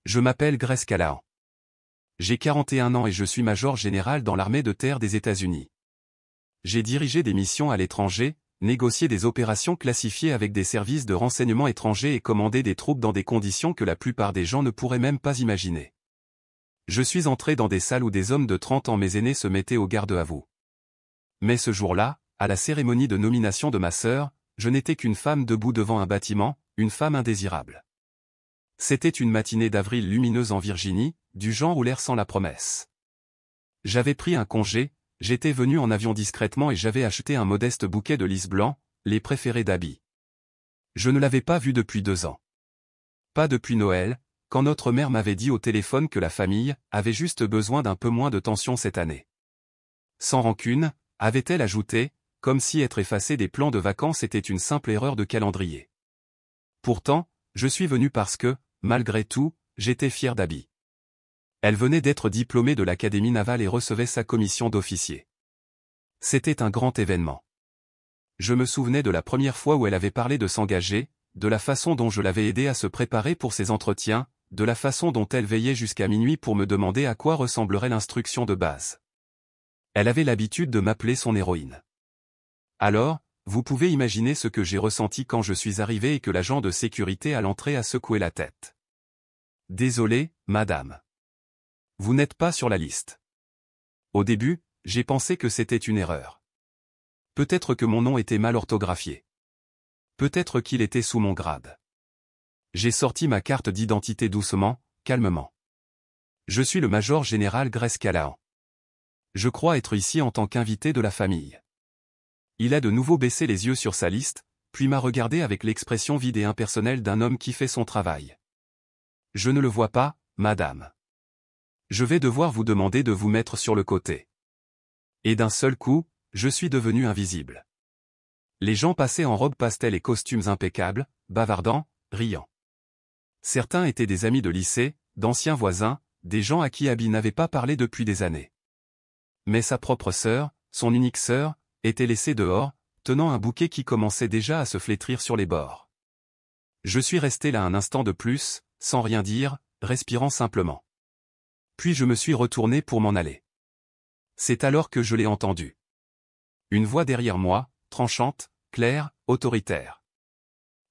Je m'appelle Grace Callahan. J'ai 41 ans et je suis major général dans l'armée de terre des États-Unis. J'ai dirigé des missions à l'étranger, négocié des opérations classifiées avec des services de renseignement étrangers et commandé des troupes dans des conditions que la plupart des gens ne pourraient même pas imaginer. Je suis entré dans des salles où des hommes de 30 ans mes aînés se mettaient au garde à vous. Mais ce jour-là, à la cérémonie de nomination de ma sœur, je n'étais qu'une femme debout devant un bâtiment, une femme indésirable. C'était une matinée d'avril lumineuse en Virginie, du genre où l'air sent la promesse. J'avais pris un congé, j'étais venu en avion discrètement et j'avais acheté un modeste bouquet de lys blancs, les préférés d'Abby. Je ne l'avais pas vu depuis 2 ans. Pas depuis Noël, quand notre mère m'avait dit au téléphone que la famille avait juste besoin d'un peu moins de tension cette année. Sans rancune, avait-elle ajouté, comme si être effacé des plans de vacances était une simple erreur de calendrier. Pourtant, je suis venu parce que, malgré tout, j'étais fier d'Abby. Elle venait d'être diplômée de l'Académie navale et recevait sa commission d'officier. C'était un grand événement. Je me souvenais de la première fois où elle avait parlé de s'engager, de la façon dont je l'avais aidée à se préparer pour ses entretiens, de la façon dont elle veillait jusqu'à minuit pour me demander à quoi ressemblerait l'instruction de base. Elle avait l'habitude de m'appeler son héroïne. Alors, vous pouvez imaginer ce que j'ai ressenti quand je suis arrivé et que l'agent de sécurité à l'entrée a secoué la tête. « Désolé, madame. Vous n'êtes pas sur la liste. » Au début, j'ai pensé que c'était une erreur. Peut-être que mon nom était mal orthographié. Peut-être qu'il était sous mon grade. J'ai sorti ma carte d'identité doucement, calmement. Je suis le major général Grace Callahan. Je crois être ici en tant qu'invité de la famille. Il a de nouveau baissé les yeux sur sa liste, puis m'a regardé avec l'expression vide et impersonnelle d'un homme qui fait son travail. Je ne le vois pas, madame. Je vais devoir vous demander de vous mettre sur le côté. Et d'un seul coup, je suis devenu invisible. Les gens passaient en robes pastel et costumes impeccables, bavardant, riant. Certains étaient des amis de lycée, d'anciens voisins, des gens à qui Abby n'avait pas parlé depuis des années. Mais sa propre sœur, son unique sœur, était laissée dehors, tenant un bouquet qui commençait déjà à se flétrir sur les bords. Je suis resté là un instant de plus, sans rien dire, respirant simplement. Puis je me suis retourné pour m'en aller. C'est alors que je l'ai entendu. Une voix derrière moi, tranchante, claire, autoritaire.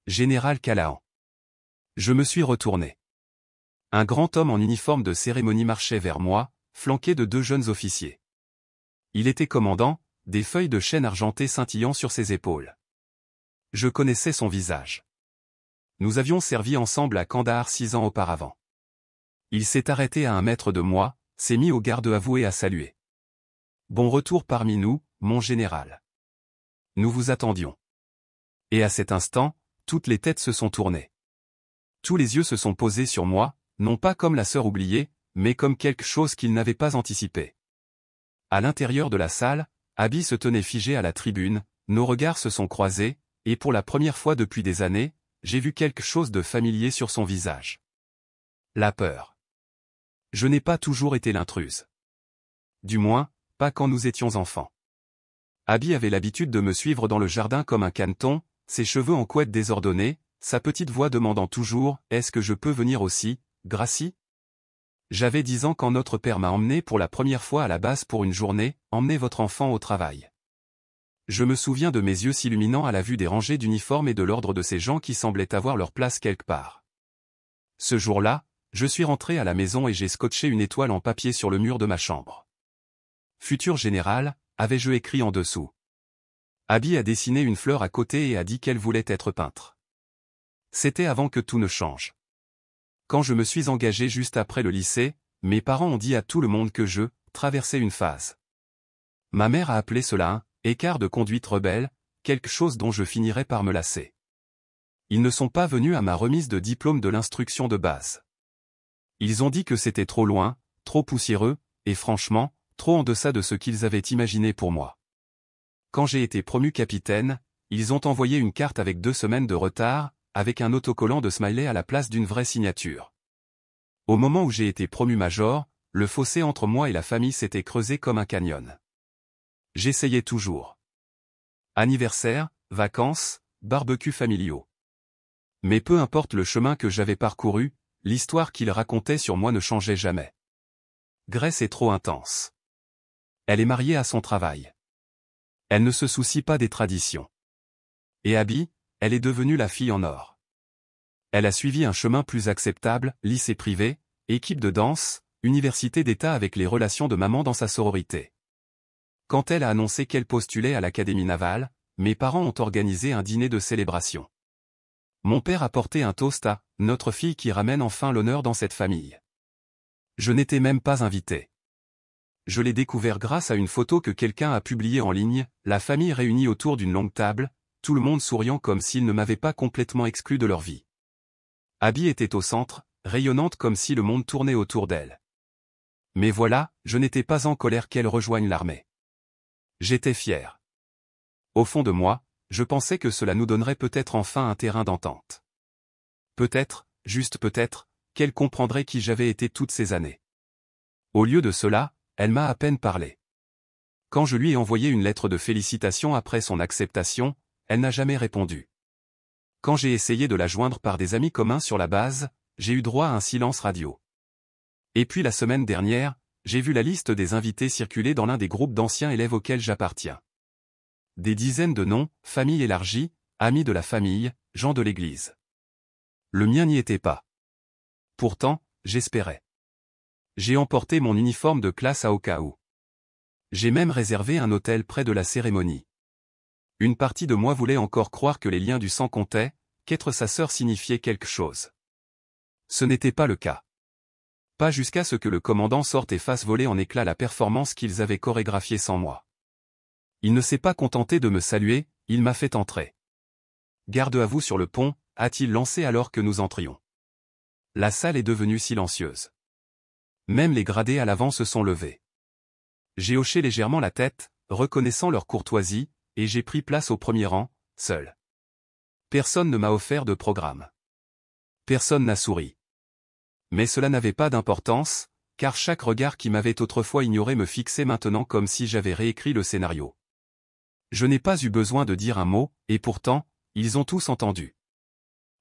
Général Callahan. Je me suis retourné. Un grand homme en uniforme de cérémonie marchait vers moi, flanqué de 2 jeunes officiers. Il était commandant, des feuilles de chêne argentées scintillant sur ses épaules. Je connaissais son visage. Nous avions servi ensemble à Kandahar 6 ans auparavant. Il s'est arrêté à 1 mètre de moi, s'est mis au garde à vous et a salué. « Bon retour parmi nous, mon général. Nous vous attendions. » Et à cet instant, toutes les têtes se sont tournées. Tous les yeux se sont posés sur moi, non pas comme la sœur oubliée, mais comme quelque chose qu'ils n'avaient pas anticipé. À l'intérieur de la salle, Abby se tenait figée à la tribune, nos regards se sont croisés, et pour la première fois depuis des années, j'ai vu quelque chose de familier sur son visage. La peur. Je n'ai pas toujours été l'intruse. Du moins, pas quand nous étions enfants. Abby avait l'habitude de me suivre dans le jardin comme un caneton, ses cheveux en couette désordonnés, sa petite voix demandant toujours « Est-ce que je peux venir aussi, Gracie ?» J'avais 10 ans quand notre père m'a emmené pour la première fois à la base pour une journée, emmener votre enfant au travail. Je me souviens de mes yeux s'illuminant à la vue des rangées d'uniformes et de l'ordre de ces gens qui semblaient avoir leur place quelque part. Ce jour-là, je suis rentré à la maison et j'ai scotché une étoile en papier sur le mur de ma chambre. Futur général, avais-je écrit en dessous. Abby a dessiné une fleur à côté et a dit qu'elle voulait être peintre. C'était avant que tout ne change. Quand je me suis engagé juste après le lycée, mes parents ont dit à tout le monde que je traversais une phase. Ma mère a appelé cela un écart de conduite rebelle, quelque chose dont je finirais par me lasser. Ils ne sont pas venus à ma remise de diplôme de l'instruction de base. Ils ont dit que c'était trop loin, trop poussiéreux, et franchement, trop en deçà de ce qu'ils avaient imaginé pour moi. Quand j'ai été promu capitaine, ils ont envoyé une carte avec 2 semaines de retard, avec un autocollant de smiley à la place d'une vraie signature. Au moment où j'ai été promu major, le fossé entre moi et la famille s'était creusé comme un canyon. J'essayais toujours. Anniversaire, vacances, barbecues familiaux. Mais peu importe le chemin que j'avais parcouru, l'histoire qu'il racontait sur moi ne changeait jamais. Grace est trop intense. Elle est mariée à son travail. Elle ne se soucie pas des traditions. Et Abby, elle est devenue la fille en or. Elle a suivi un chemin plus acceptable, lycée privé, équipe de danse, université d'État avec les relations de maman dans sa sororité. Quand elle a annoncé qu'elle postulait à l'Académie navale, mes parents ont organisé un dîner de célébration. Mon père a porté un toast à « notre fille qui ramène enfin l'honneur dans cette famille ». Je n'étais même pas invité. Je l'ai découvert grâce à une photo que quelqu'un a publiée en ligne, la famille réunie autour d'une longue table, tout le monde souriant comme s'ils ne m'avaient pas complètement exclu de leur vie. Abby était au centre, rayonnante comme si le monde tournait autour d'elle. Mais voilà, je n'étais pas en colère qu'elle rejoigne l'armée. J'étais fier. Au fond de moi, je pensais que cela nous donnerait peut-être enfin un terrain d'entente. Peut-être, juste peut-être, qu'elle comprendrait qui j'avais été toutes ces années. Au lieu de cela, elle m'a à peine parlé. Quand je lui ai envoyé une lettre de félicitations après son acceptation, elle n'a jamais répondu. Quand j'ai essayé de la joindre par des amis communs sur la base, j'ai eu droit à un silence radio. Et puis la semaine dernière, j'ai vu la liste des invités circuler dans l'un des groupes d'anciens élèves auxquels j'appartiens. Des dizaines de noms, famille élargie, amis de la famille, gens de l'église. Le mien n'y était pas. Pourtant, j'espérais. J'ai emporté mon uniforme de classe au cas où. J'ai même réservé un hôtel près de la cérémonie. Une partie de moi voulait encore croire que les liens du sang comptaient, qu'être sa sœur signifiait quelque chose. Ce n'était pas le cas. Pas jusqu'à ce que le commandant sorte et fasse voler en éclats la performance qu'ils avaient chorégraphiée sans moi. Il ne s'est pas contenté de me saluer, il m'a fait entrer. Garde à vous sur le pont, a-t-il lancé alors que nous entrions. La salle est devenue silencieuse. Même les gradés à l'avant se sont levés. J'ai hoché légèrement la tête, reconnaissant leur courtoisie, et j'ai pris place au premier rang, seul. Personne ne m'a offert de programme. Personne n'a souri. Mais cela n'avait pas d'importance, car chaque regard qui m'avait autrefois ignoré me fixait maintenant comme si j'avais réécrit le scénario. Je n'ai pas eu besoin de dire un mot, et pourtant, ils ont tous entendu.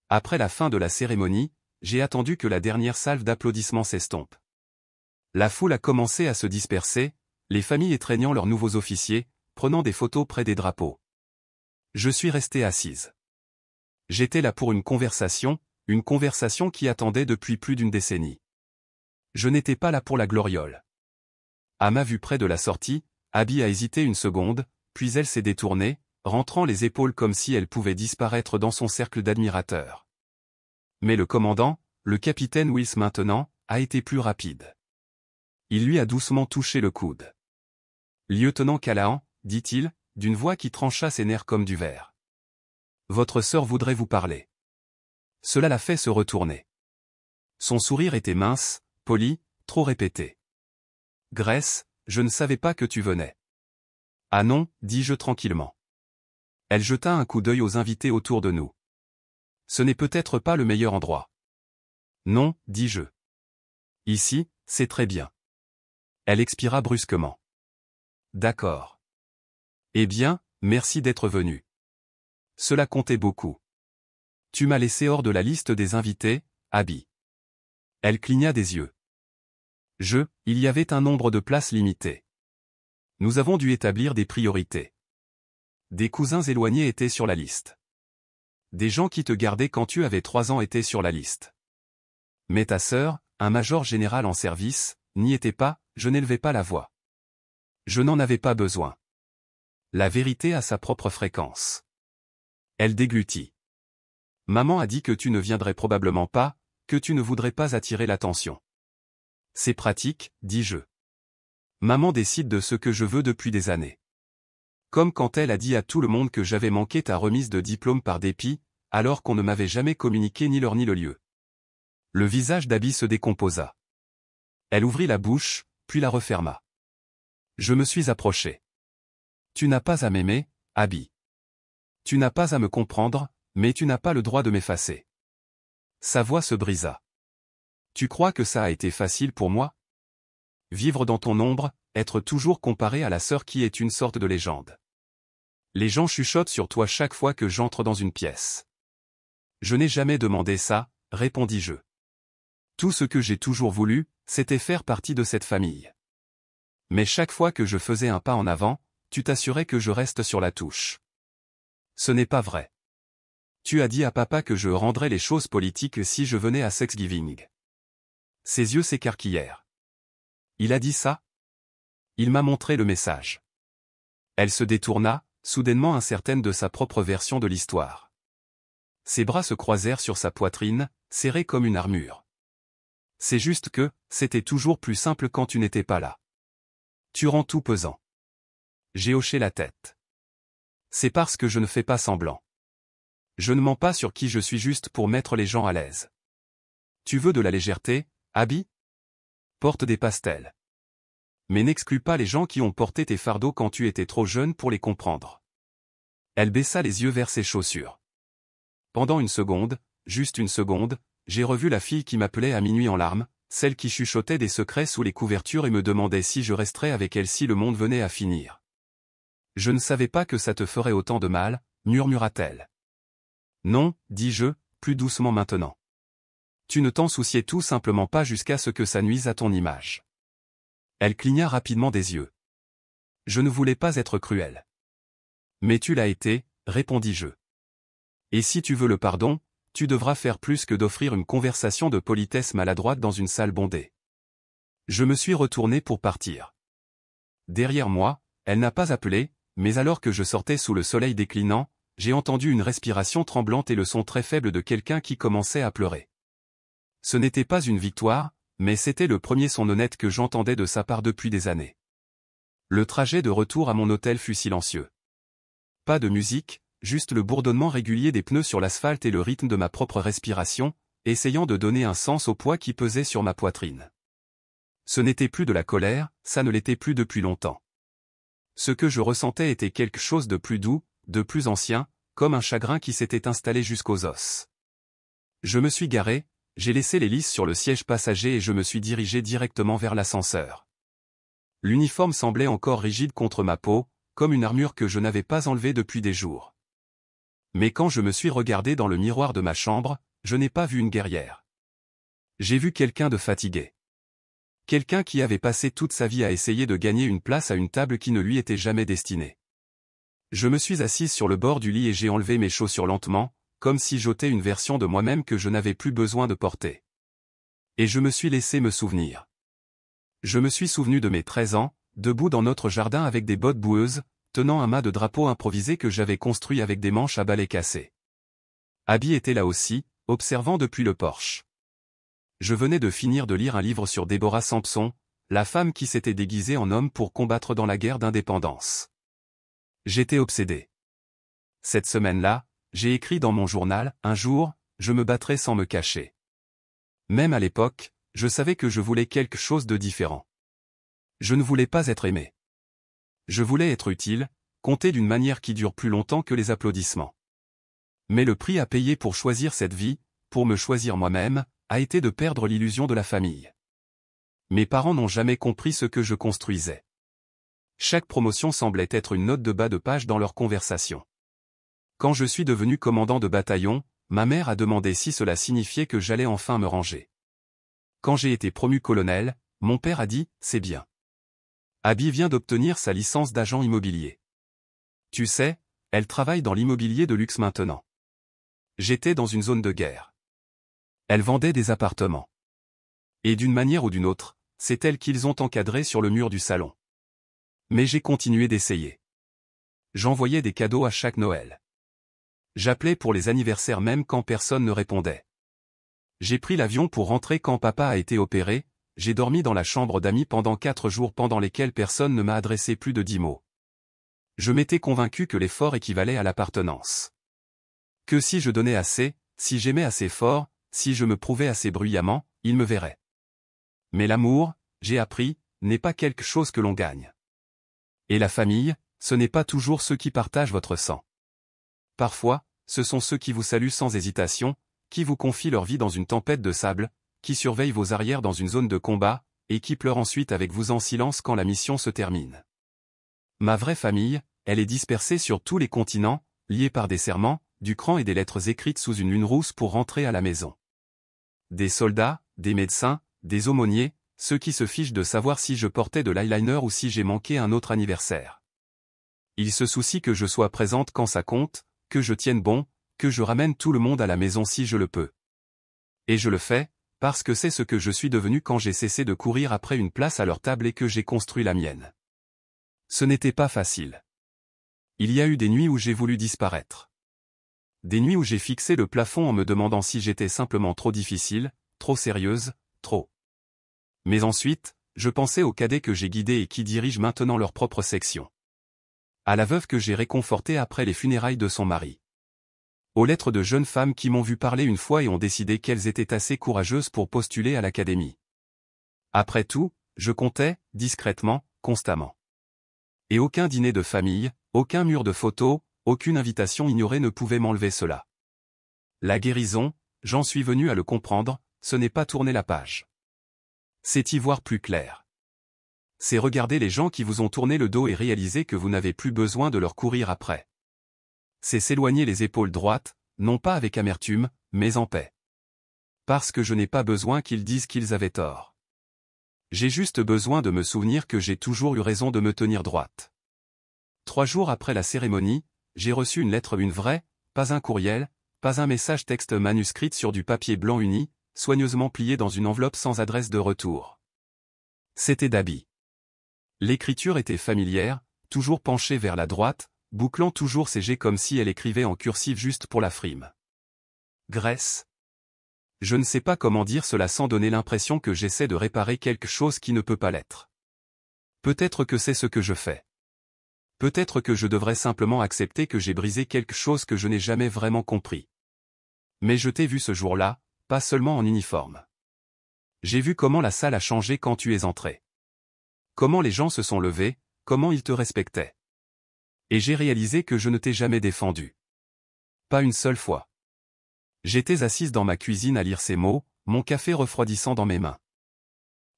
Après la fin de la cérémonie, j'ai attendu que la dernière salve d'applaudissements s'estompe. La foule a commencé à se disperser, les familles étreignant leurs nouveaux officiers, prenant des photos près des drapeaux. Je suis resté assise. J'étais là pour une conversation qui attendait depuis plus d'une décennie. Je n'étais pas là pour la gloriole. À ma vue près de la sortie, Abby a hésité une seconde, puis elle s'est détournée, rentrant les épaules comme si elle pouvait disparaître dans son cercle d'admirateurs. Mais le commandant, le capitaine Wills maintenant, a été plus rapide. Il lui a doucement touché le coude. « Lieutenant Callahan, dit-il, d'une voix qui trancha ses nerfs comme du verre. Votre sœur voudrait vous parler. Cela l'a fait se retourner. Son sourire était mince, poli, trop répété. Grace, je ne savais pas que tu venais. Ah non, dis-je tranquillement. Elle jeta un coup d'œil aux invités autour de nous. Ce n'est peut-être pas le meilleur endroit. Non, dis-je. Ici, c'est très bien. Elle expira brusquement. D'accord. Eh bien, merci d'être venu. Cela comptait beaucoup. Tu m'as laissé hors de la liste des invités, Abby. Elle cligna des yeux. Il y avait un nombre de places limité. Nous avons dû établir des priorités. Des cousins éloignés étaient sur la liste. Des gens qui te gardaient quand tu avais 3 ans étaient sur la liste. Mais ta sœur, un major général en service, n'y était pas, je n'élevais pas la voix. Je n'en avais pas besoin. La vérité a sa propre fréquence. Elle déglutit. Maman a dit que tu ne viendrais probablement pas, que tu ne voudrais pas attirer l'attention. C'est pratique, dis-je. Maman décide de ce que je veux depuis des années. Comme quand elle a dit à tout le monde que j'avais manqué ta remise de diplôme par dépit, alors qu'on ne m'avait jamais communiqué ni l'heure ni le lieu. Le visage d'Abby se décomposa. Elle ouvrit la bouche, puis la referma. Je me suis approché. Tu n'as pas à m'aimer, Abby. Tu n'as pas à me comprendre, mais tu n'as pas le droit de m'effacer. Sa voix se brisa. Tu crois que ça a été facile pour moi? Vivre dans ton ombre, être toujours comparé à la sœur qui est une sorte de légende. Les gens chuchotent sur toi chaque fois que j'entre dans une pièce. Je n'ai jamais demandé ça, répondis-je. Tout ce que j'ai toujours voulu, c'était faire partie de cette famille. Mais chaque fois que je faisais un pas en avant, tu t'assurais que je reste sur la touche. Ce n'est pas vrai. Tu as dit à papa que je rendrais les choses politiques si je venais à Thanksgiving. Ses yeux s'écarquillèrent. Il a dit ça? Il m'a montré le message. Elle se détourna, soudainement incertaine de sa propre version de l'histoire. Ses bras se croisèrent sur sa poitrine, serrés comme une armure. C'est juste que, c'était toujours plus simple quand tu n'étais pas là. Tu rends tout pesant. J'ai hoché la tête. C'est parce que je ne fais pas semblant. Je ne mens pas sur qui je suis juste pour mettre les gens à l'aise. Tu veux de la légèreté, Abby? Porte des pastels. Mais n'exclus pas les gens qui ont porté tes fardeaux quand tu étais trop jeune pour les comprendre. Elle baissa les yeux vers ses chaussures. Pendant une seconde, juste une seconde, j'ai revu la fille qui m'appelait à minuit en larmes, celle qui chuchotait des secrets sous les couvertures et me demandait si je resterais avec elle si le monde venait à finir. Je ne savais pas que ça te ferait autant de mal, murmura-t-elle. Non, dis-je, plus doucement maintenant. Tu ne t'en souciais tout simplement pas jusqu'à ce que ça nuise à ton image. Elle cligna rapidement des yeux. Je ne voulais pas être cruel. Mais tu l'as été, répondis-je. Et si tu veux le pardon, tu devras faire plus que d'offrir une conversation de politesse maladroite dans une salle bondée. Je me suis retourné pour partir. Derrière moi, elle n'a pas appelé, mais alors que je sortais sous le soleil déclinant, j'ai entendu une respiration tremblante et le son très faible de quelqu'un qui commençait à pleurer. Ce n'était pas une victoire, mais c'était le premier son honnête que j'entendais de sa part depuis des années. Le trajet de retour à mon hôtel fut silencieux. Pas de musique, juste le bourdonnement régulier des pneus sur l'asphalte et le rythme de ma propre respiration, essayant de donner un sens au poids qui pesait sur ma poitrine. Ce n'était plus de la colère, ça ne l'était plus depuis longtemps. Ce que je ressentais était quelque chose de plus doux, de plus ancien, comme un chagrin qui s'était installé jusqu'aux os. Je me suis garé, j'ai laissé l'hélice sur le siège passager et je me suis dirigé directement vers l'ascenseur. L'uniforme semblait encore rigide contre ma peau, comme une armure que je n'avais pas enlevée depuis des jours. Mais quand je me suis regardé dans le miroir de ma chambre, je n'ai pas vu une guerrière. J'ai vu quelqu'un de fatigué. Quelqu'un qui avait passé toute sa vie à essayer de gagner une place à une table qui ne lui était jamais destinée. Je me suis assise sur le bord du lit et j'ai enlevé mes chaussures lentement, comme si j'ôtais une version de moi-même que je n'avais plus besoin de porter. Et je me suis laissé me souvenir. Je me suis souvenu de mes 13 ans, debout dans notre jardin avec des bottes boueuses, tenant un mât de drapeau improvisé que j'avais construit avec des manches à balai cassées. Abby était là aussi, observant depuis le porche. Je venais de finir de lire un livre sur Deborah Sampson, la femme qui s'était déguisée en homme pour combattre dans la guerre d'indépendance. J'étais obsédé. Cette semaine-là, j'ai écrit dans mon journal, un jour, je me battrai sans me cacher. Même à l'époque, je savais que je voulais quelque chose de différent. Je ne voulais pas être aimé. Je voulais être utile, compter d'une manière qui dure plus longtemps que les applaudissements. Mais le prix à payer pour choisir cette vie, pour me choisir moi-même, a été de perdre l'illusion de la famille. Mes parents n'ont jamais compris ce que je construisais. Chaque promotion semblait être une note de bas de page dans leur conversation. Quand je suis devenu commandant de bataillon, ma mère a demandé si cela signifiait que j'allais enfin me ranger. Quand j'ai été promu colonel, mon père a dit « c'est bien ». Abby vient d'obtenir sa licence d'agent immobilier. Tu sais, elle travaille dans l'immobilier de luxe maintenant. J'étais dans une zone de guerre. Elle vendait des appartements. Et d'une manière ou d'une autre, c'est elle qu'ils ont encadrée sur le mur du salon. Mais j'ai continué d'essayer. J'envoyais des cadeaux à chaque Noël. J'appelais pour les anniversaires même quand personne ne répondait. J'ai pris l'avion pour rentrer quand papa a été opéré, j'ai dormi dans la chambre d'amis pendant 4 jours pendant lesquels personne ne m'a adressé plus de 10 mots. Je m'étais convaincu que l'effort équivalait à l'appartenance. Que si je donnais assez, si j'aimais assez fort, si je me prouvais assez bruyamment, il me verrait. Mais l'amour, j'ai appris, n'est pas quelque chose que l'on gagne. Et la famille, ce n'est pas toujours ceux qui partagent votre sang. Parfois, ce sont ceux qui vous saluent sans hésitation, qui vous confient leur vie dans une tempête de sable, qui surveillent vos arrières dans une zone de combat, et qui pleurent ensuite avec vous en silence quand la mission se termine. Ma vraie famille, elle est dispersée sur tous les continents, liée par des serments, du cran et des lettres écrites sous une lune rousse pour rentrer à la maison. Des soldats, des médecins, des aumôniers, ceux qui se fichent de savoir si je portais de l'eyeliner ou si j'ai manqué un autre anniversaire. Ils se soucient que je sois présente quand ça compte, que je tienne bon, que je ramène tout le monde à la maison si je le peux. Et je le fais, parce que c'est ce que je suis devenu quand j'ai cessé de courir après une place à leur table et que j'ai construit la mienne. Ce n'était pas facile. Il y a eu des nuits où j'ai voulu disparaître. Des nuits où j'ai fixé le plafond en me demandant si j'étais simplement trop difficile, trop sérieuse, trop. Mais ensuite, je pensais aux cadets que j'ai guidés et qui dirigent maintenant leur propre section. À la veuve que j'ai réconfortée après les funérailles de son mari. Aux lettres de jeunes femmes qui m'ont vu parler une fois et ont décidé qu'elles étaient assez courageuses pour postuler à l'académie. Après tout, je comptais, discrètement, constamment. Et aucun dîner de famille, aucun mur de photos, aucune invitation ignorée ne pouvait m'enlever cela. La guérison, j'en suis venu à le comprendre, ce n'est pas tourner la page. C'est y voir plus clair. C'est regarder les gens qui vous ont tourné le dos et réaliser que vous n'avez plus besoin de leur courir après. C'est s'éloigner les épaules droites, non pas avec amertume, mais en paix. Parce que je n'ai pas besoin qu'ils disent qu'ils avaient tort. J'ai juste besoin de me souvenir que j'ai toujours eu raison de me tenir droite. 3 jours après la cérémonie, j'ai reçu une lettre, une vraie, pas un courriel, pas un message texte manuscrit sur du papier blanc uni, soigneusement plié dans une enveloppe sans adresse de retour. C'était d'Abby. L'écriture était familière, toujours penchée vers la droite, bouclant toujours ses G comme si elle écrivait en cursive juste pour la frime. Grèce. Je ne sais pas comment dire cela sans donner l'impression que j'essaie de réparer quelque chose qui ne peut pas l'être. Peut-être que c'est ce que je fais. Peut-être que je devrais simplement accepter que j'ai brisé quelque chose que je n'ai jamais vraiment compris. Mais je t'ai vu ce jour-là, pas seulement en uniforme. J'ai vu comment la salle a changé quand tu es entré. Comment les gens se sont levés, comment ils te respectaient. Et j'ai réalisé que je ne t'ai jamais défendu. Pas une seule fois. J'étais assise dans ma cuisine à lire ces mots, mon café refroidissant dans mes mains.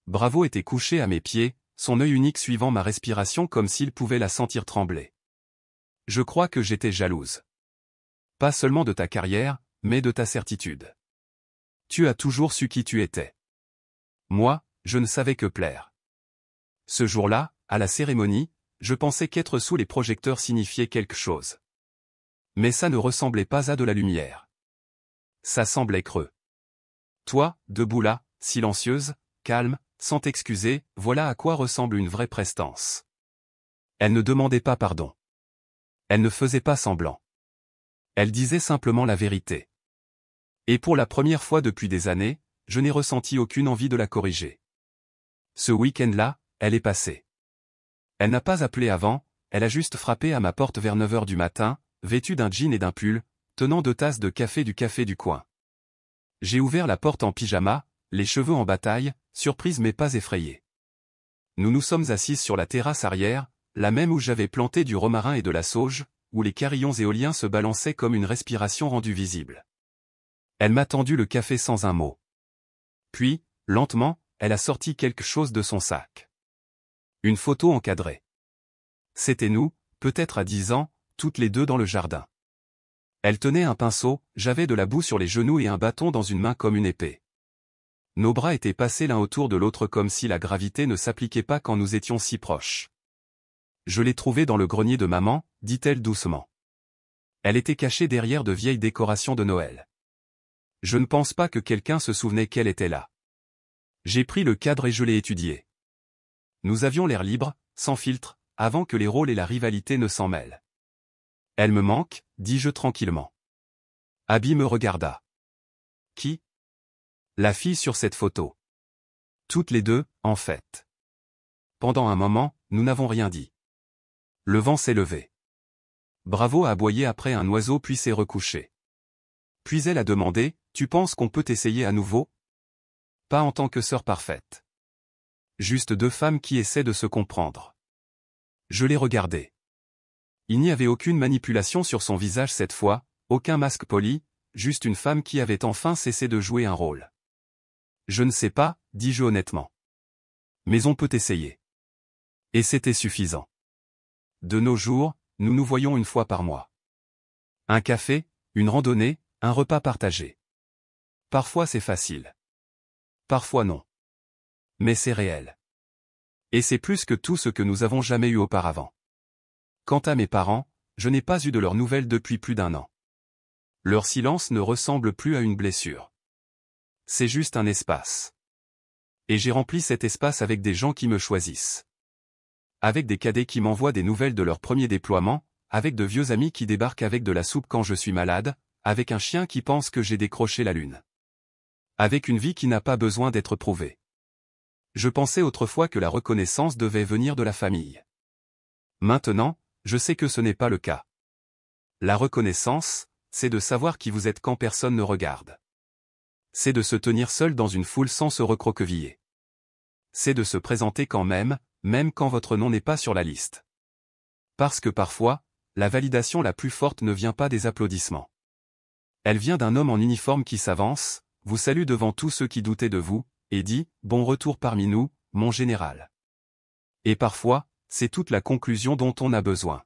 Bravo était couché à mes pieds, son œil unique suivant ma respiration comme s'il pouvait la sentir trembler. Je crois que j'étais jalouse. Pas seulement de ta carrière, mais de ta certitude. Tu as toujours su qui tu étais. Moi, je ne savais que plaire. Ce jour-là, à la cérémonie, je pensais qu'être sous les projecteurs signifiait quelque chose. Mais ça ne ressemblait pas à de la lumière. Ça semblait creux. Toi, debout là, silencieuse, calme, sans t'excuser, voilà à quoi ressemble une vraie prestance. Elle ne demandait pas pardon. Elle ne faisait pas semblant. Elle disait simplement la vérité. Et pour la première fois depuis des années, je n'ai ressenti aucune envie de la corriger. Ce week-end-là, elle est passée. Elle n'a pas appelé avant, elle a juste frappé à ma porte vers 9 h du matin, vêtue d'un jean et d'un pull, tenant 2 tasses de café du coin. J'ai ouvert la porte en pyjama, les cheveux en bataille, surprise mais pas effrayée. Nous nous sommes assises sur la terrasse arrière, la même où j'avais planté du romarin et de la sauge, où les carillons éoliens se balançaient comme une respiration rendue visible. Elle m'a tendu le café sans un mot. Puis, lentement, elle a sorti quelque chose de son sac. Une photo encadrée. C'était nous, peut-être à 10 ans, toutes les deux dans le jardin. Elle tenait un pinceau, j'avais de la boue sur les genoux et un bâton dans une main comme une épée. Nos bras étaient passés l'un autour de l'autre comme si la gravité ne s'appliquait pas quand nous étions si proches. Je l'ai trouvée dans le grenier de maman, dit-elle doucement. Elle était cachée derrière de vieilles décorations de Noël. Je ne pense pas que quelqu'un se souvenait qu'elle était là. J'ai pris le cadre et je l'ai étudié. Nous avions l'air libre, sans filtre, avant que les rôles et la rivalité ne s'en mêlent. Elle me manque, dis-je tranquillement. Abby me regarda. Qui? La fille sur cette photo. Toutes les deux, en fait. Pendant un moment, nous n'avons rien dit. Le vent s'est levé. Bravo a aboyé après un oiseau puis s'est recouché. Puis elle a demandé, tu penses qu'on peut essayer à nouveau? Pas en tant que sœur parfaite. Juste 2 femmes qui essaient de se comprendre. Je l'ai regardée. Il n'y avait aucune manipulation sur son visage cette fois, aucun masque poli, juste une femme qui avait enfin cessé de jouer un rôle. Je ne sais pas, dis-je honnêtement. Mais on peut essayer. Et c'était suffisant. De nos jours, nous nous voyons 1 fois par mois. Un café, une randonnée, un repas partagé. Parfois c'est facile. Parfois non. Mais c'est réel. Et c'est plus que tout ce que nous avons jamais eu auparavant. Quant à mes parents, je n'ai pas eu de leurs nouvelles depuis plus d'1 an. Leur silence ne ressemble plus à une blessure. C'est juste un espace. Et j'ai rempli cet espace avec des gens qui me choisissent. Avec des cadets qui m'envoient des nouvelles de leur premier déploiement, avec de vieux amis qui débarquent avec de la soupe quand je suis malade, avec un chien qui pense que j'ai décroché la lune. Avec une vie qui n'a pas besoin d'être prouvée. Je pensais autrefois que la reconnaissance devait venir de la famille. Maintenant, je sais que ce n'est pas le cas. La reconnaissance, c'est de savoir qui vous êtes quand personne ne regarde. C'est de se tenir seul dans une foule sans se recroqueviller. C'est de se présenter quand même quand votre nom n'est pas sur la liste. Parce que parfois, la validation la plus forte ne vient pas des applaudissements. Elle vient d'un homme en uniforme qui s'avance, vous salue devant tous ceux qui doutaient de vous, et dit « Bon retour parmi nous, mon général ». Et parfois, c'est toute la conclusion dont on a besoin.